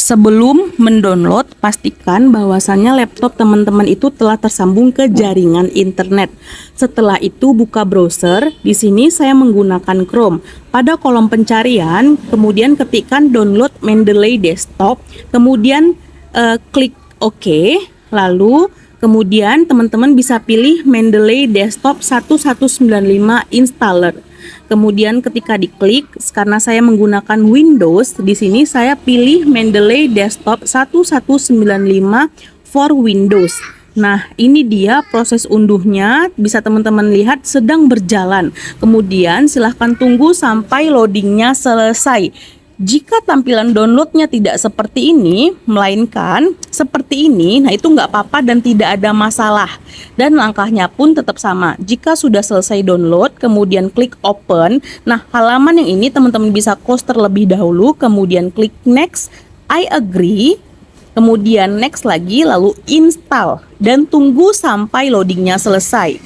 Sebelum mendownload, pastikan bahwasannya laptop teman-teman itu telah tersambung ke jaringan internet. Setelah itu buka browser. Di sini saya menggunakan Chrome. Pada kolom pencarian, kemudian ketikkan download Mendeley Desktop, kemudian klik OK. Lalu kemudian teman-teman bisa pilih Mendeley Desktop 1195 installer. Kemudian ketika diklik, karena saya menggunakan Windows, di sini saya pilih Mendeley Desktop 1195 for Windows. Nah, ini dia proses unduhnya, bisa teman-teman lihat sedang berjalan. Kemudian silahkan tunggu sampai loadingnya selesai. Jika tampilan downloadnya tidak seperti ini, melainkan seperti ini, nah itu nggak apa-apa dan tidak ada masalah. Dan langkahnya pun tetap sama. Jika sudah selesai download, kemudian klik open. Nah, halaman yang ini teman-teman bisa close terlebih dahulu, kemudian klik next, I agree, kemudian next lagi, lalu install. Dan tunggu sampai loadingnya selesai.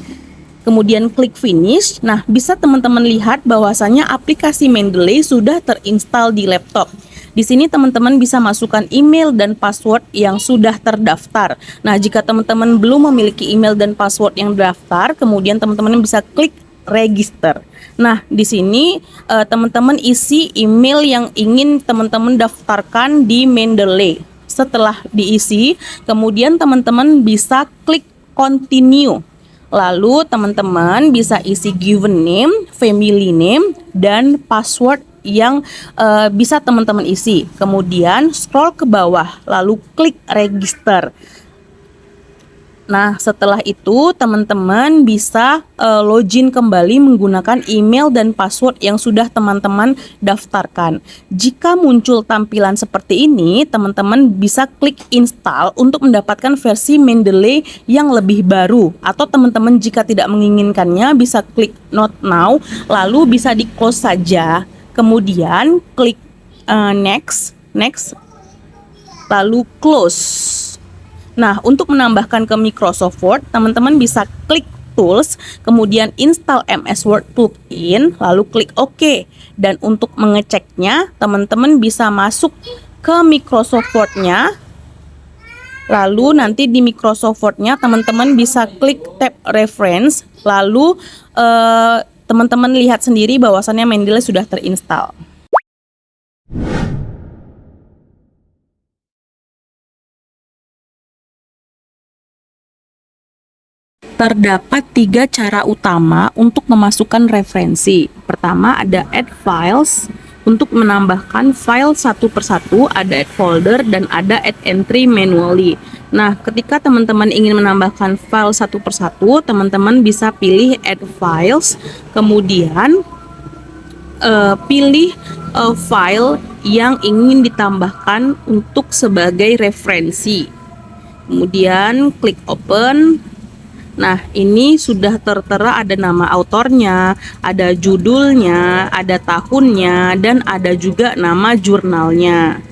Kemudian klik finish. Nah, bisa teman-teman lihat bahwasannya aplikasi Mendeley sudah terinstall di laptop. Di sini teman-teman bisa masukkan email dan password yang sudah terdaftar. Nah, jika teman-teman belum memiliki email dan password yang terdaftar, kemudian teman-teman bisa klik register. Nah, di sini teman-teman isi email yang ingin teman-teman daftarkan di Mendeley. Setelah diisi, kemudian teman-teman bisa klik continue. Lalu teman-teman bisa isi given name, family name, dan password yang bisa teman-teman isi. Kemudian scroll ke bawah, lalu klik register. Nah, setelah itu teman-teman bisa login kembali menggunakan email dan password yang sudah teman-teman daftarkan. Jika muncul tampilan seperti ini, teman-teman bisa klik install untuk mendapatkan versi Mendeley yang lebih baru. Atau teman-teman jika tidak menginginkannya bisa klik not now, lalu bisa di close saja. Kemudian klik next, lalu close. Nah, untuk menambahkan ke Microsoft Word, teman-teman bisa klik Tools, kemudian install MS Word plugin, lalu klik OK. Dan untuk mengeceknya, teman-teman bisa masuk ke Microsoft Word-nya. Lalu nanti di Microsoft Word-nya, teman-teman bisa klik tab Reference, lalu teman-teman lihat sendiri bahwasannya Mendeley sudah terinstall. Terdapat 3 cara utama untuk memasukkan referensi. Pertama ada add files, untuk menambahkan file satu persatu, ada add folder dan ada add entry manually. Nah, ketika teman-teman ingin menambahkan file satu persatu, teman-teman bisa pilih add files, kemudian pilih file yang ingin ditambahkan untuk sebagai referensi. Kemudian klik open. Nah, ini sudah tertera ada nama autornya, ada judulnya, ada tahunnya, dan ada juga nama jurnalnya.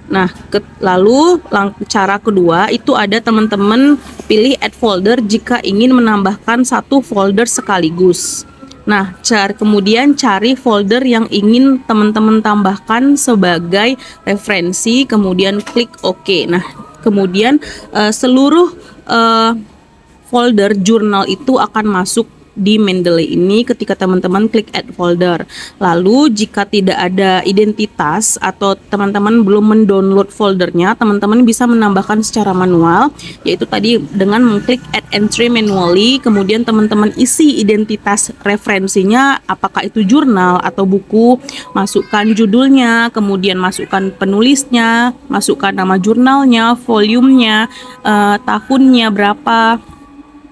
Nah, lalu cara kedua itu ada teman-teman pilih add folder jika ingin menambahkan satu folder sekaligus. Nah, kemudian cari folder yang ingin teman-teman tambahkan sebagai referensi, kemudian klik OK. Nah, kemudian seluruh folder jurnal itu akan masuk di Mendeley ini ketika teman-teman klik add folder. Lalu jika tidak ada identitas atau teman-teman belum mendownload foldernya, teman-teman bisa menambahkan secara manual, yaitu tadi dengan mengklik add entry manually, kemudian teman-teman isi identitas referensinya, apakah itu jurnal atau buku, masukkan judulnya, kemudian masukkan penulisnya, masukkan nama jurnalnya, volumenya, tahunnya berapa.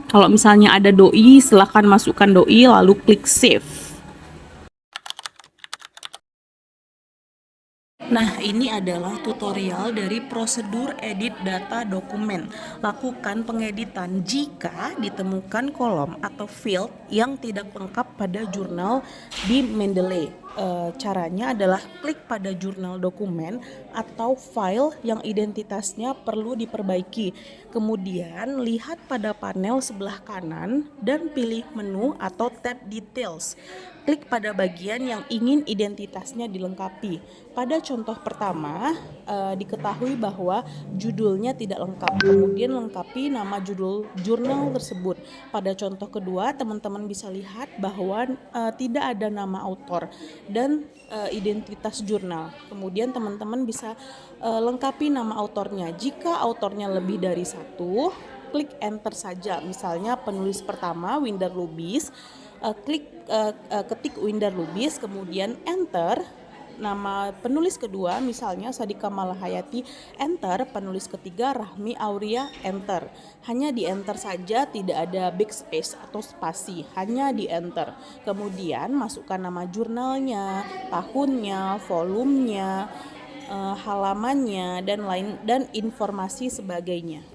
Kalau misalnya ada doi, silahkan masukkan doi lalu klik save. Nah, ini adalah tutorial dari prosedur edit data dokumen. Lakukan pengeditan jika ditemukan kolom atau field yang tidak lengkap pada jurnal di Mendeley. Caranya adalah klik pada jurnal dokumen atau file yang identitasnya perlu diperbaiki. Kemudian lihat pada panel sebelah kanan dan pilih menu atau tab details. Klik pada bagian yang ingin identitasnya dilengkapi. Pada contoh pertama, diketahui bahwa judulnya tidak lengkap. Kemudian lengkapi nama judul jurnal tersebut. Pada contoh kedua, teman-teman bisa lihat bahwa tidak ada nama autor dan identitas jurnal. Kemudian teman-teman bisa lengkapi nama autornya. Jika autornya lebih dari satu, klik enter saja. Misalnya penulis pertama Windar Lubis, ketik Windar Lubis, kemudian enter. Nama penulis kedua misalnya Sadika Malahayati, enter. Penulis ketiga Rahmi Auria, enter. Hanya di enter saja, tidak ada backspace atau spasi, hanya di enter. Kemudian masukkan nama jurnalnya, tahunnya, volumenya, halamannya dan informasi sebagainya.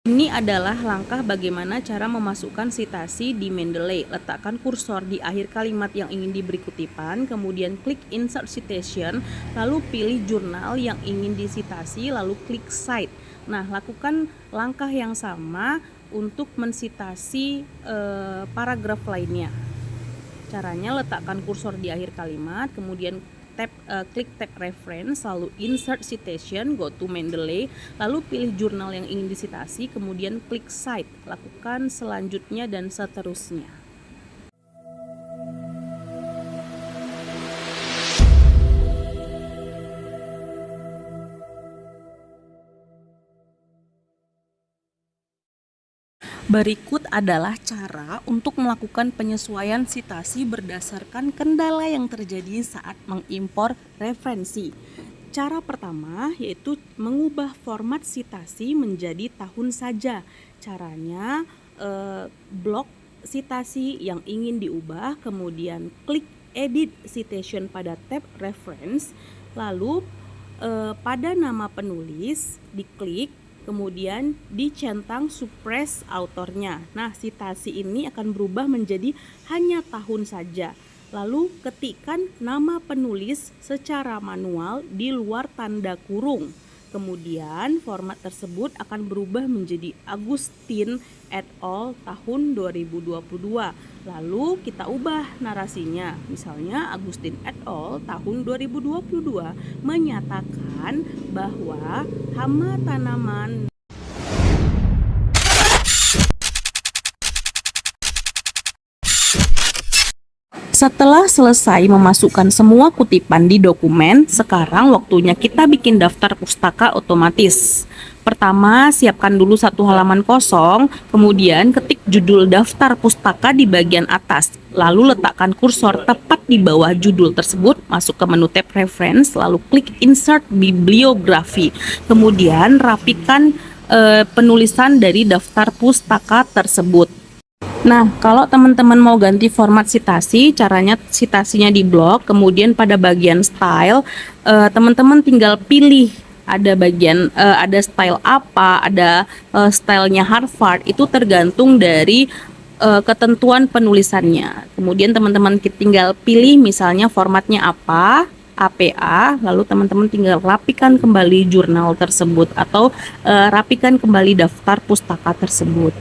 Ini adalah langkah bagaimana cara memasukkan sitasi di Mendeley. Letakkan kursor di akhir kalimat yang ingin diberi kutipan, kemudian klik Insert Citation, lalu pilih jurnal yang ingin disitasi, lalu klik Cite. Nah, lakukan langkah yang sama untuk mensitasi paragraf lainnya. Caranya letakkan kursor di akhir kalimat, kemudian klik tab reference, lalu insert citation, go to Mendeley, lalu pilih jurnal yang ingin disitasi, kemudian klik cite. Lakukan selanjutnya dan seterusnya. Berikut adalah cara untuk melakukan penyesuaian sitasi berdasarkan kendala yang terjadi saat mengimpor referensi. Cara pertama yaitu mengubah format sitasi menjadi tahun saja. Caranya blok sitasi yang ingin diubah, kemudian klik edit citation pada tab reference, lalu pada nama penulis diklik, kemudian dicentang suppress autornya. Nah, sitasi ini akan berubah menjadi hanya tahun saja. Lalu ketikkan nama penulis secara manual di luar tanda kurung. Kemudian format tersebut akan berubah menjadi Agustin et al. Tahun 2022. Lalu kita ubah narasinya. Misalnya Agustin et al. Tahun 2022 menyatakan bahwa hama tanaman Setelah selesai memasukkan semua kutipan di dokumen, sekarang waktunya kita bikin daftar pustaka otomatis. Pertama, siapkan dulu satu halaman kosong, kemudian ketik judul daftar pustaka di bagian atas. Lalu letakkan kursor tepat di bawah judul tersebut, masuk ke menu tab reference, lalu klik insert bibliografi. Kemudian rapikan penulisan dari daftar pustaka tersebut. Nah, kalau teman-teman mau ganti format sitasi, caranya sitasinya di blok, kemudian pada bagian style, teman-teman tinggal pilih ada bagian ada style apa, ada stylenya Harvard, itu tergantung dari ketentuan penulisannya. Kemudian teman-teman tinggal pilih misalnya formatnya apa, APA, lalu teman-teman tinggal rapikan kembali jurnal tersebut atau rapikan kembali daftar pustaka tersebut.